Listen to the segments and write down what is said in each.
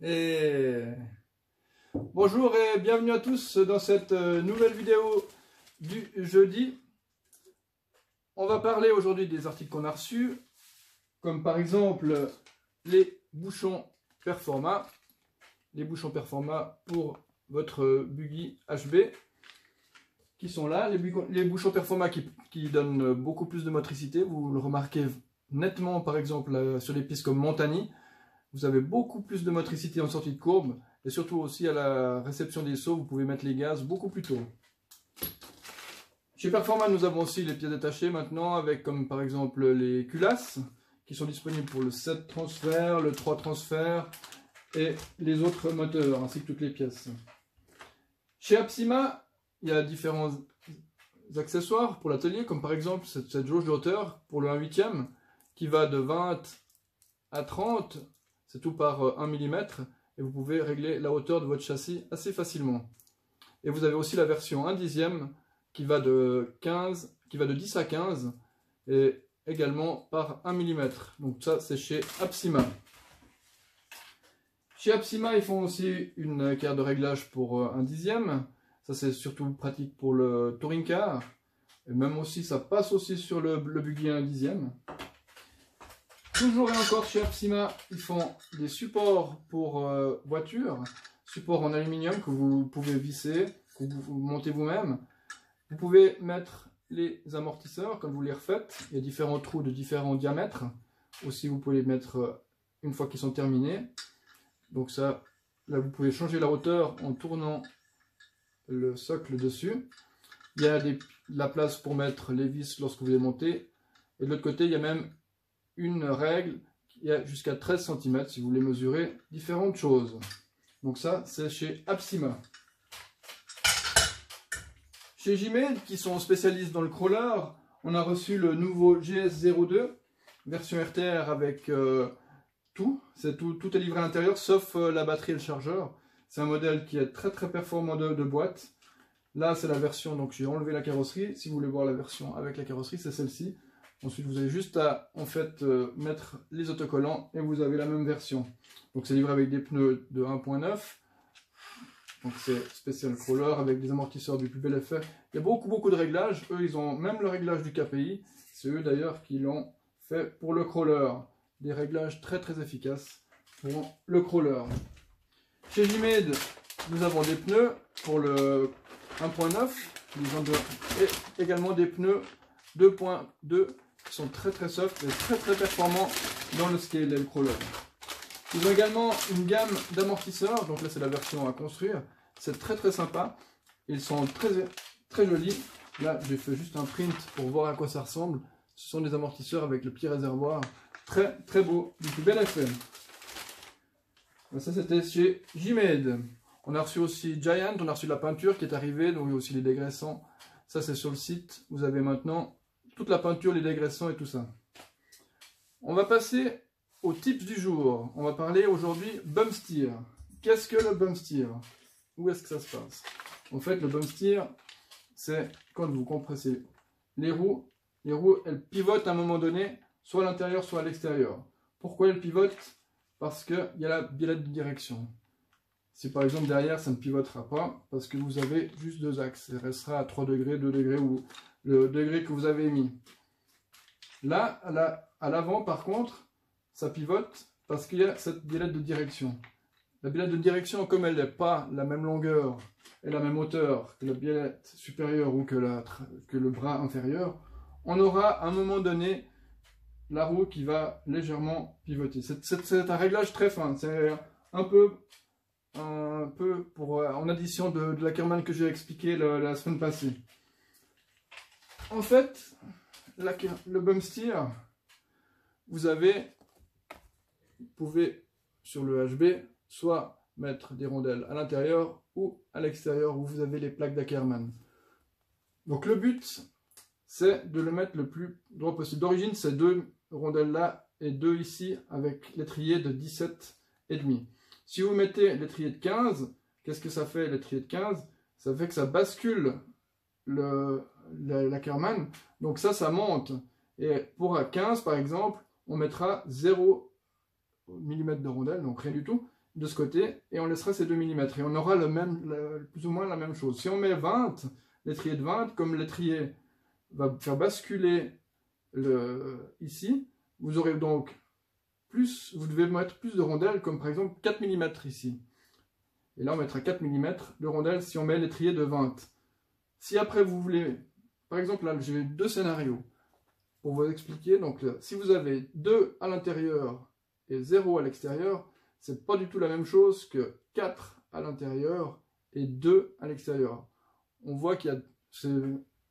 Et bonjour et bienvenue à tous dans cette nouvelle vidéo du jeudi. On va parler aujourd'hui des articles qu'on a reçus, comme par exemple les bouchons Performa. Les bouchons Performa pour votre buggy HB qui sont là. Les bouchons Performa qui donnent beaucoup plus de motricité. Vous le remarquez nettement par exemple sur les pistes comme Montagny. Vous avez beaucoup plus de motricité en sortie de courbe et surtout aussi à la réception des sauts, vous pouvez mettre les gaz beaucoup plus tôt. Chez Performa, nous avons aussi les pièces détachées maintenant avec comme par exemple les culasses qui sont disponibles pour le 7 transfert, le 3 transfert et les autres moteurs ainsi que toutes les pièces. Chez Apsima, il y a différents accessoires pour l'atelier comme par exemple cette jauge de hauteur pour le 1/8 qui va de 20 à 30. C'est tout par 1 mm et vous pouvez régler la hauteur de votre châssis assez facilement. Et vous avez aussi la version 1/10 qui va de 10 à 15 et également par 1 mm. Donc ça c'est chez Apsima. Chez Apsima ils font aussi une carte de réglage pour 1/10. Ça c'est surtout pratique pour le touring car. Et même aussi ça passe aussi sur le buggy 1/10. Toujours et encore chez Apsima, ils font des supports pour voiture, supports en aluminium que vous pouvez visser, que vous montez vous-même. Vous pouvez mettre les amortisseurs quand vous les refaites. Il y a différents trous de différents diamètres. Aussi, vous pouvez les mettre une fois qu'ils sont terminés. Donc ça, là, vous pouvez changer la hauteur en tournant le socle dessus. Il y a de la place pour mettre les vis lorsque vous les montez. Et de l'autre côté, il y a même une règle qui a jusqu'à 13 cm si vous voulez mesurer différentes choses. Donc ça, c'est chez Apsima. Chez Jimed, qui sont spécialistes dans le crawler, on a reçu le nouveau GS02, version RTR avec tout. Tout est livré à l'intérieur, sauf la batterie et le chargeur. C'est un modèle qui est très performant de boîte. Là, c'est la version, donc j'ai enlevé la carrosserie. Si vous voulez voir la version avec la carrosserie, c'est celle-ci. Ensuite, vous avez juste à en fait mettre les autocollants et vous avez la même version. Donc, c'est livré avec des pneus de 1.9. Donc, c'est spécial crawler avec des amortisseurs du plus bel effet. Il y a beaucoup de réglages. Eux, ils ont même le réglage du KPI. C'est eux d'ailleurs qui l'ont fait pour le crawler. Des réglages très efficaces pour le crawler. Chez Jimed, nous avons des pneus pour le 1.9 et également des pneus 2.2 qui sont très soft et très performants dans le scale et le crawler. Ils ont également une gamme d'amortisseurs, donc là c'est la version à construire, c'est très sympa, ils sont très jolis. Là j'ai fait juste un print pour voir à quoi ça ressemble. Ce sont des amortisseurs avec le petit réservoir, très beau, du plus bel effet. Ça c'était chez Jimed. On a reçu aussi Giant, on a reçu la peinture qui est arrivée, donc il y a aussi les dégraissants. Ça c'est sur le site, vous avez maintenant toute la peinture, les dégraissants et tout ça. On va passer aux tips du jour. On va parler aujourd'hui bum steer. Qu'est-ce que le bum steer? Où est-ce que ça se passe? En fait, le bum steer, c'est quand vous compressez les roues. Les roues, elles pivotent à un moment donné, soit à l'intérieur, soit à l'extérieur. Pourquoi elles pivotent? Parce qu'il y a la biellette de direction. Si par exemple derrière, ça ne pivotera pas, parce que vous avez juste deux axes. Il restera à 3 degrés, 2 degrés ou le degré que vous avez mis. Là, à l'avant, par contre, ça pivote parce qu'il y a cette biellette de direction. La biellette de direction, comme elle n'est pas la même longueur et la même hauteur que la biellette supérieure ou que le bras inférieur, on aura à un moment donné la roue qui va légèrement pivoter. C'est un réglage très fin. C'est un peu pour, en addition de l'Ackerman que j'ai expliqué la semaine passée. En fait, le bum steer, vous pouvez sur le HB soit mettre des rondelles à l'intérieur ou à l'extérieur où vous avez les plaques d'Ackerman. Donc le but, c'est de le mettre le plus droit possible. D'origine, c'est 2 rondelles là et 2 ici avec l'étrier de 17,5. Si vous mettez l'étrier de 15, qu'est-ce que ça fait l'étrier de 15? Ça fait que ça bascule l'Ackerman, donc ça monte. Et pour 15 par exemple, on mettra 0 mm de rondelle, donc rien du tout. de ce côté et on laissera ces 2 mm et on aura plus ou moins la même chose. Si on met 20, l'étrier de 20, comme l'étrier va faire basculer ici, vous aurez donc vous devez mettre plus de rondelles, comme par exemple 4 mm ici. Et là on mettra 4 mm de rondelles si on met l'étrier de 20. Si après vous voulez, par exemple là j'ai 2 scénarios pour vous expliquer. Donc là, si vous avez 2 à l'intérieur et 0 à l'extérieur, c'est pas du tout la même chose que 4 à l'intérieur et 2 à l'extérieur. On voit qu'il y a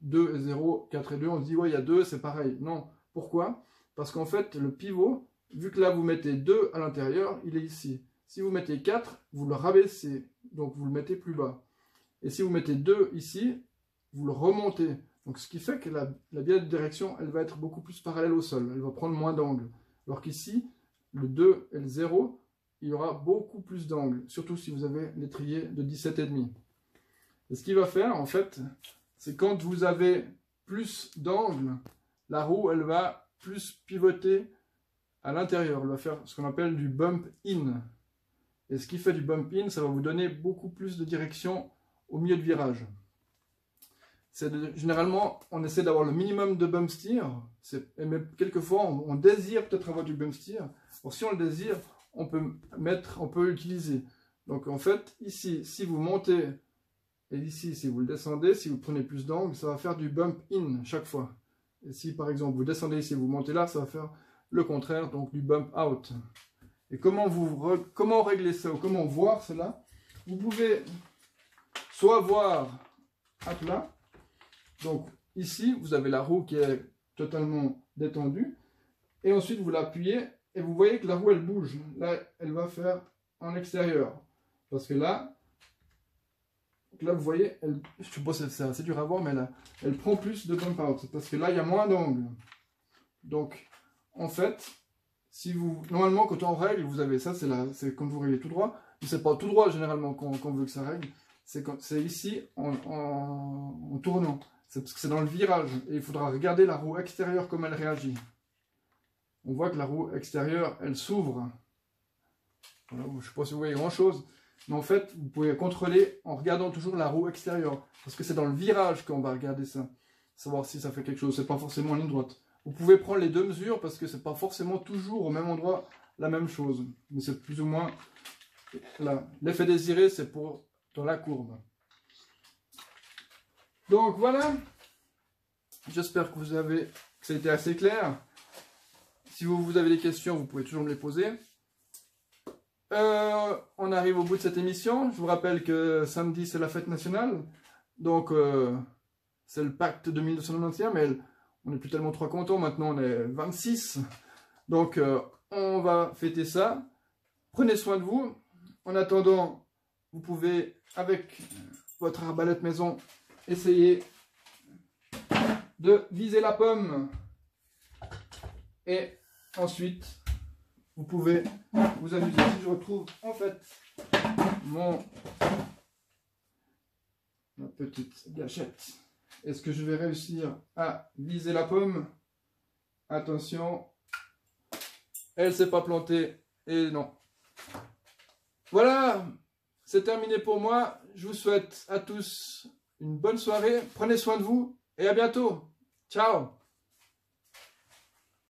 2 et 0, 4 et 2, on se dit ouais il y a 2, c'est pareil. Non, pourquoi? Parce qu'en fait le pivot, vu que là vous mettez 2 à l'intérieur, il est ici. Si vous mettez 4, vous le rabaissez, donc vous le mettez plus bas. Et si vous mettez 2 ici, vous le remontez. Donc ce qui fait que la bielle de direction, elle va être beaucoup plus parallèle au sol, elle va prendre moins d'angle. Alors qu'ici, le 2 et le 0, il y aura beaucoup plus d'angle, surtout si vous avez l'étrier de 17,5. Et ce qu'il va faire, en fait, c'est quand vous avez plus d'angle, la roue, elle va plus pivoter à l'intérieur. Elle va faire ce qu'on appelle du bump in. Et ce qui fait du bump in, ça va vous donner beaucoup plus de direction au milieu de virage. Généralement, on essaie d'avoir le minimum de bump steer, mais quelquefois, on désire peut-être avoir du bump steer. Alors, si on le désire, on peut l'utiliser. Donc, en fait, ici, si vous montez, et ici, si vous le descendez, si vous prenez plus d'angle, ça va faire du bump in chaque fois. Et si, par exemple, vous descendez ici et vous montez là, ça va faire le contraire, donc du bump out. Et comment régler ça, ou comment voir cela? Vous pouvez soit voir à plat. Donc ici, vous avez la roue qui est totalement détendue. Et ensuite, vous l'appuyez et vous voyez que la roue, elle bouge. Là, elle va faire en extérieur. Parce que là, vous voyez, je suppose que c'est assez dur à voir, mais là, elle prend plus de bump out. Parce que là, il y a moins d'angle. Donc, en fait, normalement, quand on règle, vous avez ça, c'est quand vous réglez tout droit. Mais c'est pas tout droit, généralement, qu'on veut que ça règle. C'est ici, en tournant. C'est parce que c'est dans le virage et il faudra regarder la roue extérieure comme elle réagit. On voit que la roue extérieure, elle s'ouvre. Voilà, je ne sais pas si vous voyez grand chose, mais en fait, vous pouvez contrôler en regardant toujours la roue extérieure. Parce que c'est dans le virage qu'on va regarder ça. Savoir si ça fait quelque chose, c'est pas forcément en ligne droite. Vous pouvez prendre les 2 mesures parce que c'est pas forcément toujours au même endroit la même chose. Mais c'est plus ou moins là. L'effet désiré, c'est pour dans la courbe. Donc voilà, j'espère que ça a été assez clair. Si vous avez des questions, vous pouvez toujours me les poser. On arrive au bout de cette émission. Je vous rappelle que samedi, c'est la fête nationale. Donc, c'est le pacte de 1991, mais on n'est plus tellement trop contents. Maintenant, on est 26. Donc, on va fêter ça. Prenez soin de vous. En attendant, vous pouvez, avec votre arbalète maison, essayer de viser la pomme. Et ensuite, vous pouvez vous amuser. Si je retrouve en fait ma petite gâchette, est-ce que je vais réussir à viser la pomme? Attention, elle ne s'est pas plantée. Et non. Voilà, c'est terminé pour moi. Je vous souhaite à tous une bonne soirée. Prenez soin de vous et à bientôt. Ciao!